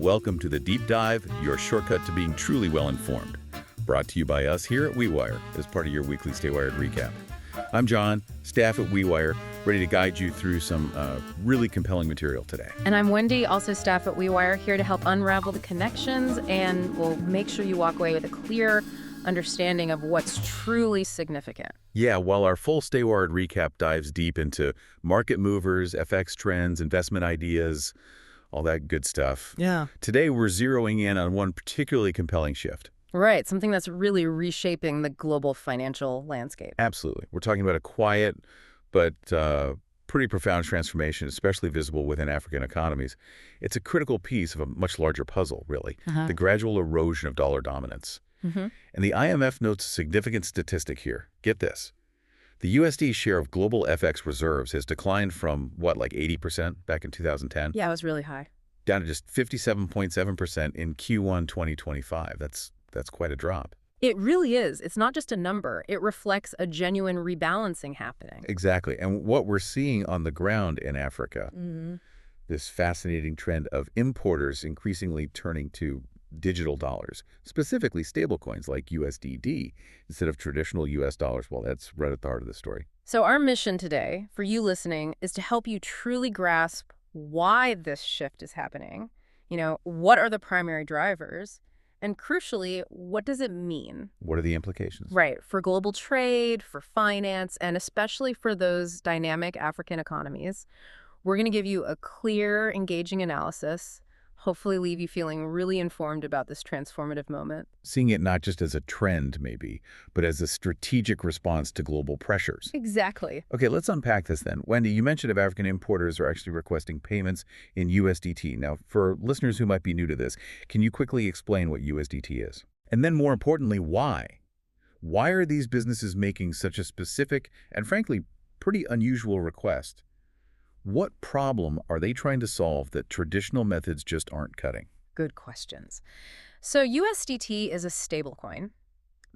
welcome to The Deep Dive, your shortcut to being truly well-informed. Brought to you by us here at WeWire as part of your weekly Stay Wired recap. I'm John, staff at WeWire, ready to guide you through some really compelling material today. And I'm Wendy, also staff at WeWire, here to help unravel the connections, and we'll make sure you walk away with a clear understanding of what's truly significant. Yeah, while our full Stay Wired recap dives deep into market movers, FX trends, investment ideas, all that good stuff. Yeah. Today, we're zeroing in on one particularly compelling shift. Right, something that's really reshaping the global financial landscape. Absolutely. We're talking about a quiet but pretty profound transformation, especially visible within African economies. It's a critical piece of a much larger puzzle, really, the gradual erosion of dollar dominance. And the IMF notes a significant statistic here. Get this. The USD's share of global FX reserves has declined from, like 80% back in 2010? Yeah, it was really high. Down to just 57.7% in Q1 2025. That's quite a drop. It really is. It's not just a number. It reflects a genuine rebalancing happening. Exactly. And what we're seeing on the ground in Africa, this fascinating trend of importers increasingly turning to digital dollars, specifically stablecoins like USDD, instead of traditional US dollars. Well, that's right at the heart of the story. So our mission today, for you listening, is to help you truly grasp why this shift is happening. What are the primary drivers? And crucially, what does it mean? What are the implications? Right, for global trade, for finance, and especially for those dynamic African economies. We're going to give you a clear, engaging analysis, hopefully leave you feeling really informed about this transformative moment. Seeing it not just as a trend, maybe, but as a strategic response to global pressures. Exactly. Okay, let's unpack this then. Wendy, you mentioned if African importers are actually requesting payments in USDT. Now, for listeners who might be new to this, can you quickly explain what USDT is? And then more importantly, why? Why are these businesses making such a specific and frankly pretty unusual request? What problem are they trying to solve that traditional methods just aren't cutting? Good questions. So USDT is a stablecoin.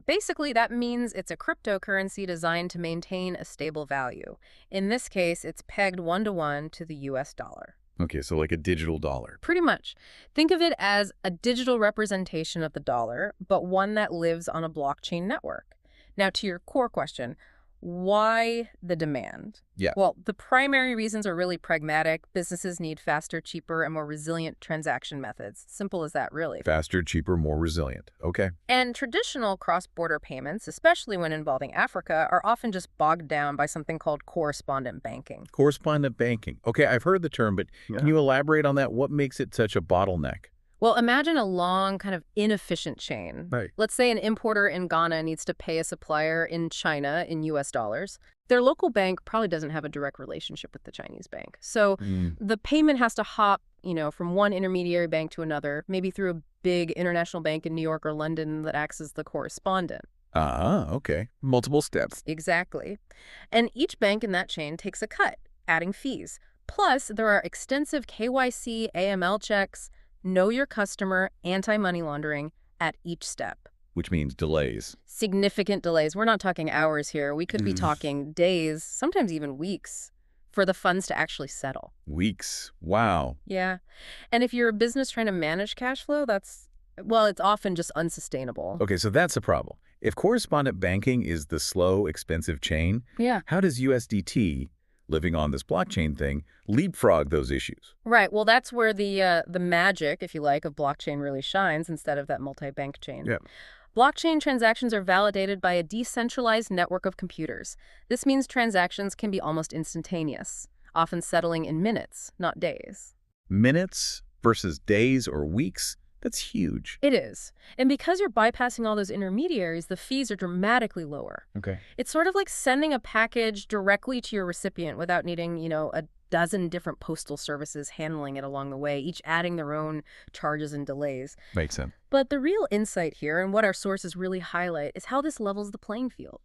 Basically, that means it's a cryptocurrency designed to maintain a stable value. In this case, it's pegged 1-to-1 to the US dollar. Okay, so like a digital dollar. Pretty much. Think of it as a digital representation of the dollar, but one that lives on a blockchain network. Now, to your core question, why the demand? Yeah. Well, the primary reasons are really pragmatic. Businesses need faster, cheaper, and more resilient transaction methods. Simple as that, really. Faster, cheaper, more resilient. Okay. And traditional cross-border payments, especially when involving Africa, are often just bogged down by something called correspondent banking. Correspondent banking. Okay, I've heard the term, but can you elaborate on that? What makes it such a bottleneck? Well, imagine a long, kind of inefficient chain. Right. Let's say an importer in Ghana needs to pay a supplier in China in US dollars. Their local bank probably doesn't have a direct relationship with the Chinese bank. So the payment has to hop, from one intermediary bank to another, maybe through a big international bank in New York or London that acts as the correspondent. Okay. Multiple steps. Exactly. And each bank in that chain takes a cut, adding fees. Plus, there are extensive KYC, AML checks, know your customer, anti-money laundering at each step. Which means delays. Significant delays. We're not talking hours here. We could be talking days, sometimes even weeks, for the funds to actually settle. Weeks. Wow. Yeah. And if you're a business trying to manage cash flow, it's often just unsustainable. Okay, so that's the problem. If correspondent banking is the slow, expensive chain, how does USDT, living on this blockchain thing, leapfrog those issues? Right. Well, that's where the magic, if you like, of blockchain really shines instead of that multi-bank chain. Yeah. Blockchain transactions are validated by a decentralized network of computers. This means transactions can be almost instantaneous, often settling in minutes, not days. Minutes versus days or weeks? That's huge. It is. And because you're bypassing all those intermediaries, the fees are dramatically lower. Okay. It's sort of like sending a package directly to your recipient without needing, a dozen different postal services handling it along the way, each adding their own charges and delays. Makes sense. But the real insight here, and what our sources really highlight, is how this levels the playing field.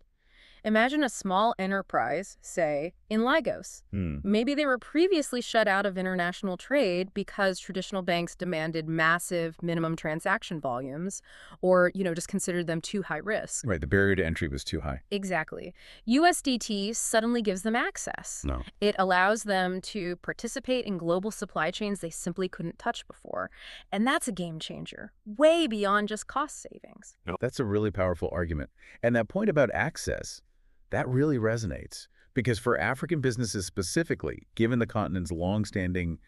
Imagine a small enterprise, say, in Lagos. Hmm. Maybe they were previously shut out of international trade because traditional banks demanded massive minimum transaction volumes or, just considered them too high risk. Right, the barrier to entry was too high. Exactly. USDT suddenly gives them access. No. It allows them to participate in global supply chains they simply couldn't touch before. And that's a game changer, way beyond just cost savings. That's a really powerful argument. And that point about access, that really resonates. Because for African businesses specifically, given the continent's long-standing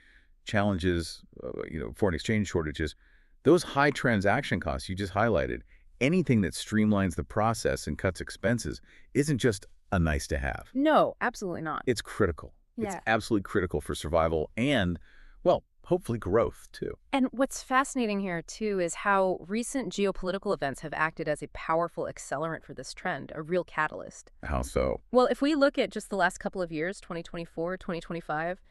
challenges, foreign exchange shortages, those high transaction costs you just highlighted, anything that streamlines the process and cuts expenses isn't just a nice to have. No, absolutely not. It's critical. It's Yeah. absolutely critical for survival and, well, hopefully growth too. And what's fascinating here, too, is how recent geopolitical events have acted as a powerful accelerant for this trend, a real catalyst. How so? Well, if we look at just the last couple of years, 2024, 2025,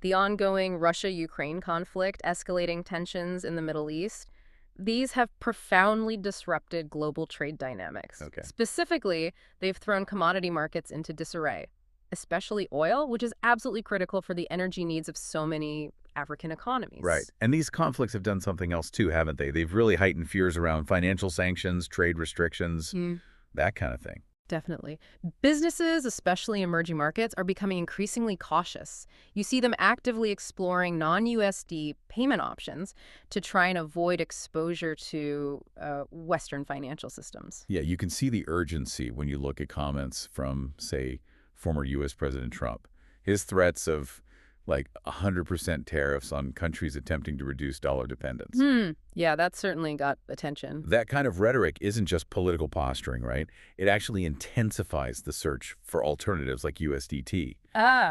the ongoing Russia-Ukraine conflict, escalating tensions in the Middle East, these have profoundly disrupted global trade dynamics. Okay. Specifically, they've thrown commodity markets into disarray, especially oil, which is absolutely critical for the energy needs of so many African economies. Right. And these conflicts have done something else too, haven't they? They've really heightened fears around financial sanctions, trade restrictions, that kind of thing. Definitely. Businesses, especially emerging markets, are becoming increasingly cautious. You see them actively exploring non-USD payment options to try and avoid exposure to Western financial systems. Yeah, you can see the urgency when you look at comments from, say, former U.S. President Trump. His threats of like 100% tariffs on countries attempting to reduce dollar dependence. Yeah, that certainly got attention. That kind of rhetoric isn't just political posturing, right? It actually intensifies the search for alternatives like USDT.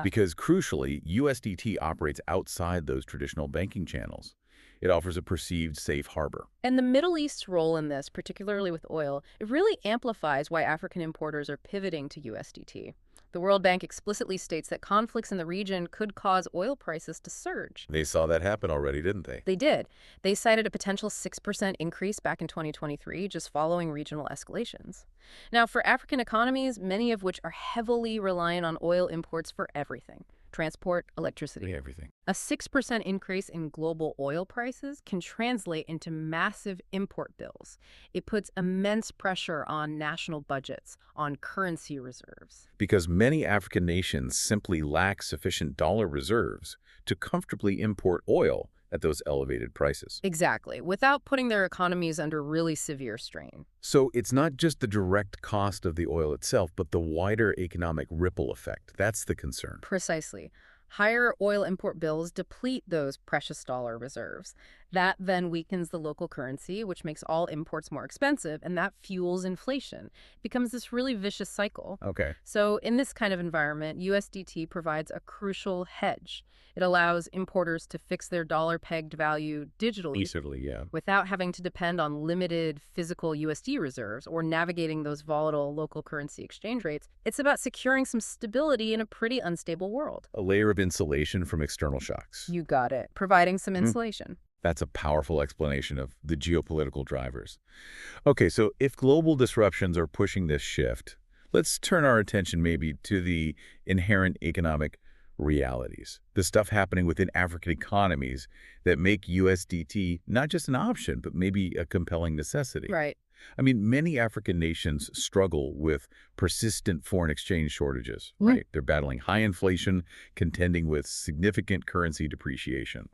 Because crucially, USDT operates outside those traditional banking channels. It offers a perceived safe harbor. And the Middle East's role in this, particularly with oil, it really amplifies why African importers are pivoting to USDT. The World Bank explicitly states that conflicts in the region could cause oil prices to surge. They saw that happen already, didn't they? They did. They cited a potential 6% increase back in 2023, just following regional escalations. Now, for African economies, many of which are heavily reliant on oil imports for everything, transport, electricity. Everything. A 6% increase in global oil prices can translate into massive import bills. It puts immense pressure on national budgets, on currency reserves. Because many African nations simply lack sufficient dollar reserves to comfortably import oil at those elevated prices. Exactly, without putting their economies under really severe strain. So it's not just the direct cost of the oil itself, but the wider economic ripple effect. That's the concern. Precisely. Higher oil import bills deplete those precious dollar reserves. That then weakens the local currency, which makes all imports more expensive, and that fuels inflation. It becomes this really vicious cycle. Okay. So in this kind of environment, USDT provides a crucial hedge. It allows importers to fix their dollar-pegged value digitally Easily, yeah. without having to depend on limited physical USD reserves or navigating those volatile local currency exchange rates. It's about securing some stability in a pretty unstable world. A layer of insulation from external shocks. You got it. Providing some insulation. That's a powerful explanation of the geopolitical drivers. Okay, so if global disruptions are pushing this shift, let's turn our attention maybe to the inherent economic realities, the stuff happening within African economies that make USDT not just an option, but maybe a compelling necessity. Right. I mean, many African nations struggle with persistent foreign exchange shortages, right? They're battling high inflation, contending with significant currency depreciation.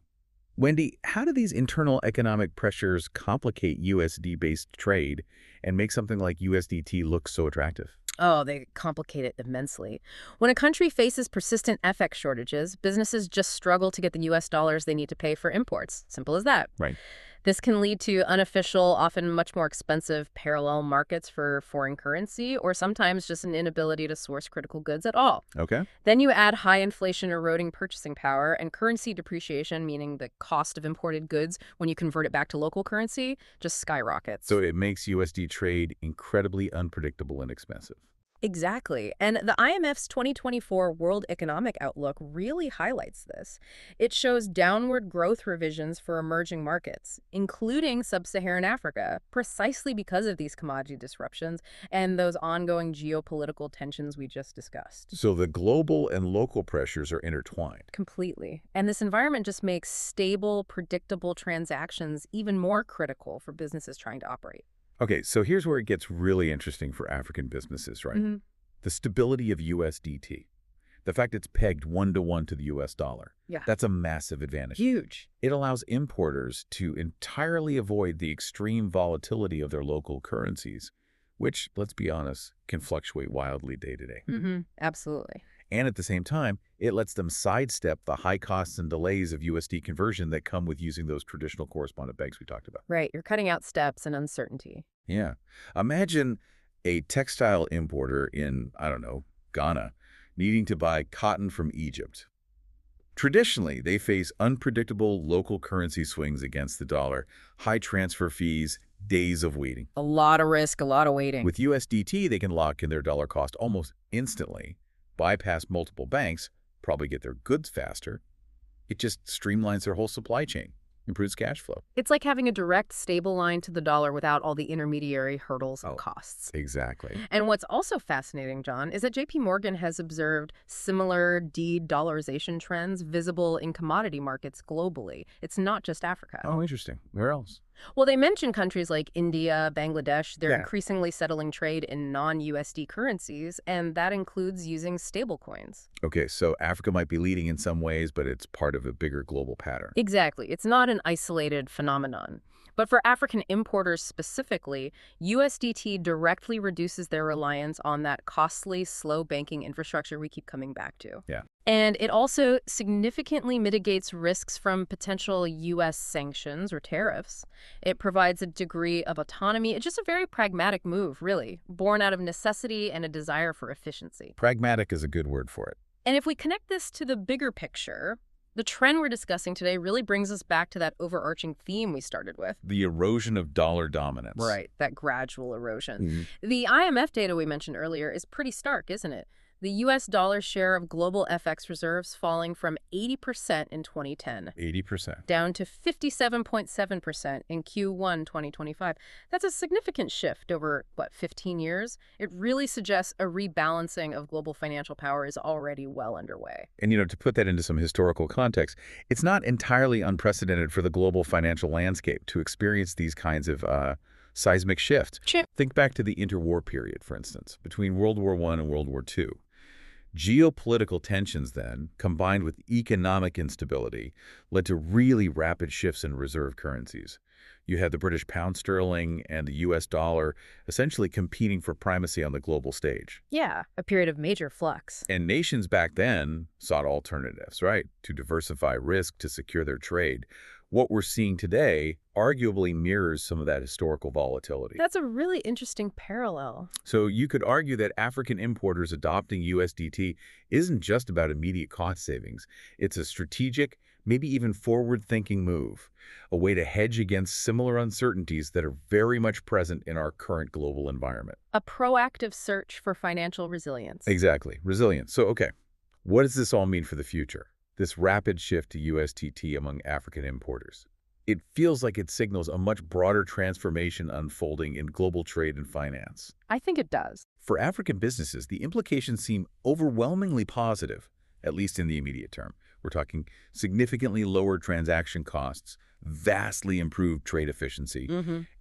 Wendy, how do these internal economic pressures complicate USD-based trade and make something like USDT look so attractive? Oh, they complicate it immensely. When a country faces persistent FX shortages, businesses just struggle to get the US dollars they need to pay for imports. Simple as that. Right. This can lead to unofficial, often much more expensive parallel markets for foreign currency, or sometimes just an inability to source critical goods at all. Okay. Then you add high inflation eroding purchasing power and currency depreciation, meaning the cost of imported goods when you convert it back to local currency just skyrockets. So it makes USD trade incredibly unpredictable and expensive. Exactly. And the IMF's 2024 World Economic Outlook really highlights this. It shows downward growth revisions for emerging markets, including sub-Saharan Africa, precisely because of these commodity disruptions and those ongoing geopolitical tensions we just discussed. So the global and local pressures are intertwined. Completely. And this environment just makes stable, predictable transactions even more critical for businesses trying to operate. Okay, so here's where it gets really interesting for African businesses, right? Hmm. The stability of USDT. The fact it's pegged 1-to-1 to the US dollar. Yeah. That's a massive advantage. Huge. It allows importers to entirely avoid the extreme volatility of their local currencies, which, let's be honest, can fluctuate wildly day to day. Absolutely. And at the same time, it lets them sidestep the high costs and delays of USD conversion that come with using those traditional correspondent banks we talked about. Right. You're cutting out steps and uncertainty. Yeah. Imagine a textile importer in, I don't know, Ghana, needing to buy cotton from Egypt. Traditionally, they face unpredictable local currency swings against the dollar, high transfer fees, days of waiting. A lot of risk, a lot of waiting. With USDT, they can lock in their dollar cost almost instantly, bypass multiple banks, probably get their goods faster. It just streamlines their whole supply chain, improves cash flow. It's like having a direct, stable line to the dollar without all the intermediary hurdles and costs. Exactly. And what's also fascinating, John, is that JP Morgan has observed similar de-dollarization trends visible in commodity markets globally. It's not just Africa. Oh, interesting. Where else? Well, they mention countries like India, Bangladesh. They're Yeah. increasingly settling trade in non-USD currencies, and that includes using stablecoins. Okay, so Africa might be leading in some ways, but it's part of a bigger global pattern. Exactly. It's not an isolated phenomenon. But for African importers specifically, USDT directly reduces their reliance on that costly, slow banking infrastructure we keep coming back to. Yeah. And it also significantly mitigates risks from potential U.S. sanctions or tariffs. It provides a degree of autonomy. It's just a very pragmatic move, really, born out of necessity and a desire for efficiency. Pragmatic is a good word for it. And if we connect this to the bigger picture, the trend we're discussing today really brings us back to that overarching theme we started with. The erosion of dollar dominance. Right, that gradual erosion. Mhm. The IMF data we mentioned earlier is pretty stark, isn't it? The U.S. dollar share of global FX reserves falling from 80% in 2010 80%. down to 57.7% in Q1 2025. That's a significant shift over, 15 years? It really suggests a rebalancing of global financial power is already well underway. And, to put that into some historical context, it's not entirely unprecedented for the global financial landscape to experience these kinds of seismic shifts. Sure. Think back to the interwar period, for instance, between World War I and World War II. Geopolitical tensions then, combined with economic instability, led to really rapid shifts in reserve currencies. You had the British pound sterling and the U.S. dollar essentially competing for primacy on the global stage. Yeah, a period of major flux. And nations back then sought alternatives, right, to diversify risk, to secure their trade. What we're seeing today arguably mirrors some of that historical volatility. That's a really interesting parallel. So you could argue that African importers adopting USDT isn't just about immediate cost savings. It's a strategic, maybe even forward-thinking move, a way to hedge against similar uncertainties that are very much present in our current global environment. A proactive search for financial resilience. Exactly. Resilience. So, okay, what does this all mean for the future? This rapid shift to USDT among African importers. It feels like it signals a much broader transformation unfolding in global trade and finance. I think it does. For African businesses, the implications seem overwhelmingly positive, at least in the immediate term. We're talking significantly lower transaction costs, vastly improved trade efficiency,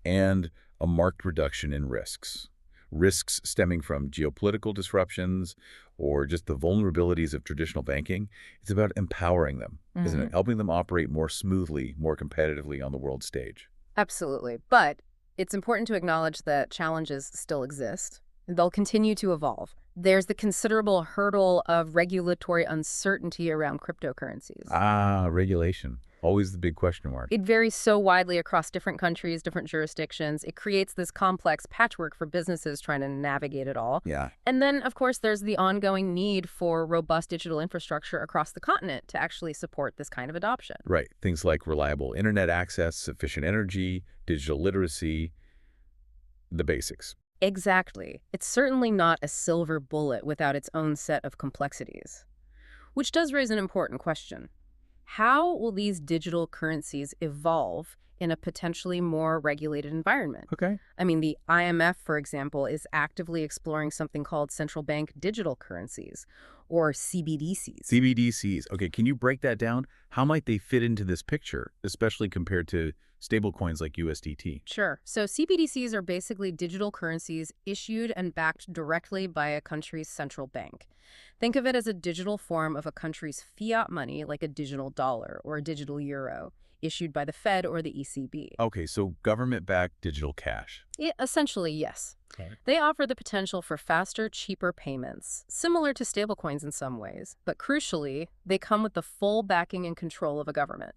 and a marked reduction in risks. Risks stemming from geopolitical disruptions or just the vulnerabilities of traditional banking. It's about empowering them, isn't it? Helping them operate more smoothly, more competitively on the world stage. Absolutely. But it's important to acknowledge that challenges still exist. They'll continue to evolve. There's the considerable hurdle of regulatory uncertainty around cryptocurrencies. Regulation. Always the big question mark. It varies so widely across different countries, different jurisdictions. It creates this complex patchwork for businesses trying to navigate it all. Yeah. And then, of course, there's the ongoing need for robust digital infrastructure across the continent to actually support this kind of adoption. Right. Things like reliable internet access, sufficient energy, digital literacy, the basics. Exactly. It's certainly not a silver bullet without its own set of complexities. Which does raise an important question. How will these digital currencies evolve in a potentially more regulated environment? Okay. I mean, the IMF, for example, is actively exploring something called central bank digital currencies, or CBDCs. CBDCs. Okay, can you break that down? How might they fit into this picture, especially compared to stablecoins like USDT? Sure. So CBDCs are basically digital currencies issued and backed directly by a country's central bank. Think of it as a digital form of a country's fiat money, like a digital dollar or a digital euro, issued by the Fed or the ECB. Okay, so government-backed digital cash. Essentially, yes. Okay. They offer the potential for faster, cheaper payments, similar to stablecoins in some ways. But crucially, they come with the full backing and control of a government.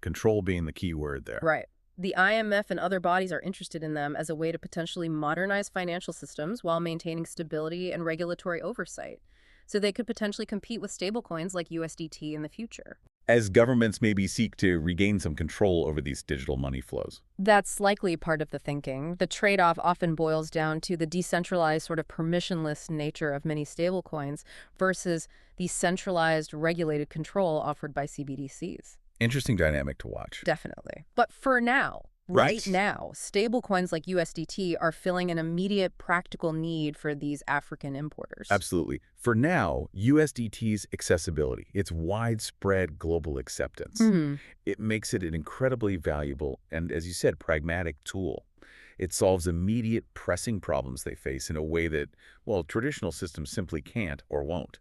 Control being the key word there. Right. The IMF and other bodies are interested in them as a way to potentially modernize financial systems while maintaining stability and regulatory oversight. So they could potentially compete with stablecoins like USDT in the future. As governments maybe seek to regain some control over these digital money flows. That's likely part of the thinking. The trade-off often boils down to the decentralized, sort of permissionless nature of many stablecoins versus the centralized, regulated control offered by CBDCs. Interesting dynamic to watch. Definitely. But for now, Right. right now, stablecoins like USDT are filling an immediate practical need for these African importers. Absolutely. For now, USDT's accessibility, its widespread global acceptance, it makes it an incredibly valuable and, as you said, pragmatic tool. It solves immediate pressing problems they face in a way that, well, traditional systems simply can't or won't.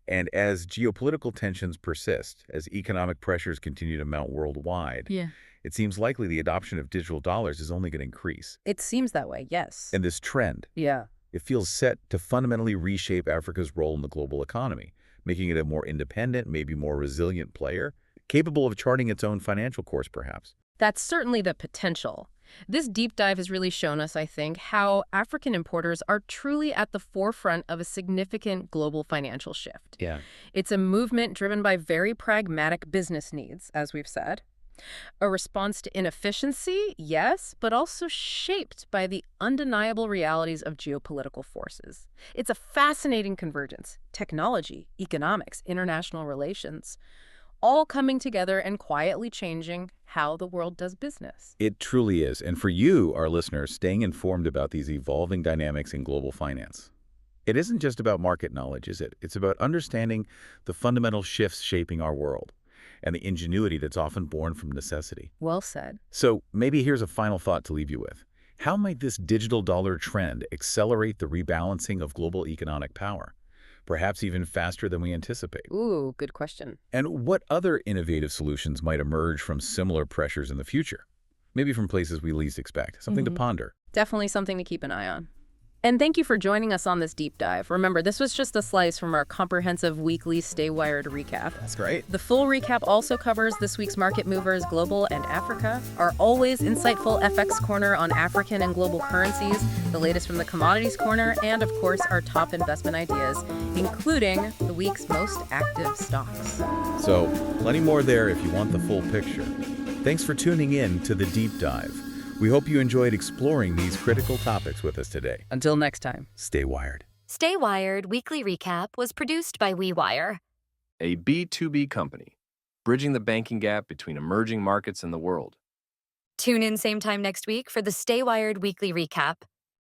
And as geopolitical tensions persist, as economic pressures continue to mount worldwide, Yeah. it seems likely the adoption of digital dollars is only going to increase. It seems that way, yes. And this trend, Yeah. it feels set to fundamentally reshape Africa's role in the global economy, making it a more independent, maybe more resilient player, capable of charting its own financial course, perhaps. That's certainly the potential. This deep dive has really shown us, I think, how African importers are truly at the forefront of a significant global financial shift. Yeah. It's a movement driven by very pragmatic business needs, as we've said. A response to inefficiency, yes, but also shaped by the undeniable realities of geopolitical forces. It's a fascinating convergence. Technology, economics, international relations, all coming together and quietly changing how the world does business. It truly is. And for you, our listeners, staying informed about these evolving dynamics in global finance. It isn't just about market knowledge, is it? It's about understanding the fundamental shifts shaping our world and the ingenuity that's often born from necessity. Well said. So maybe here's a final thought to leave you with. How might this digital dollar trend accelerate the rebalancing of global economic power? Perhaps even faster than we anticipate. Ooh, good question. And what other innovative solutions might emerge from similar pressures in the future? Maybe from places we least expect. Something to ponder. Definitely something to keep an eye on. And thank you for joining us on this deep dive. Remember, this was just a slice from our comprehensive weekly Stay Wired recap. That's great. The full recap also covers this week's market movers, global and Africa, our always insightful FX corner on African and global currencies, the latest from the commodities corner, and of course, our top investment ideas, including the week's most active stocks. So, plenty more there if you want the full picture. Thanks for tuning in to the deep dive. We hope you enjoyed exploring these critical topics with us today. Until next time. Stay wired. Stay Wired Weekly Recap was produced by WeWire. A B2B company, bridging the banking gap between emerging markets and the world. Tune in same time next week for the Stay Wired Weekly Recap.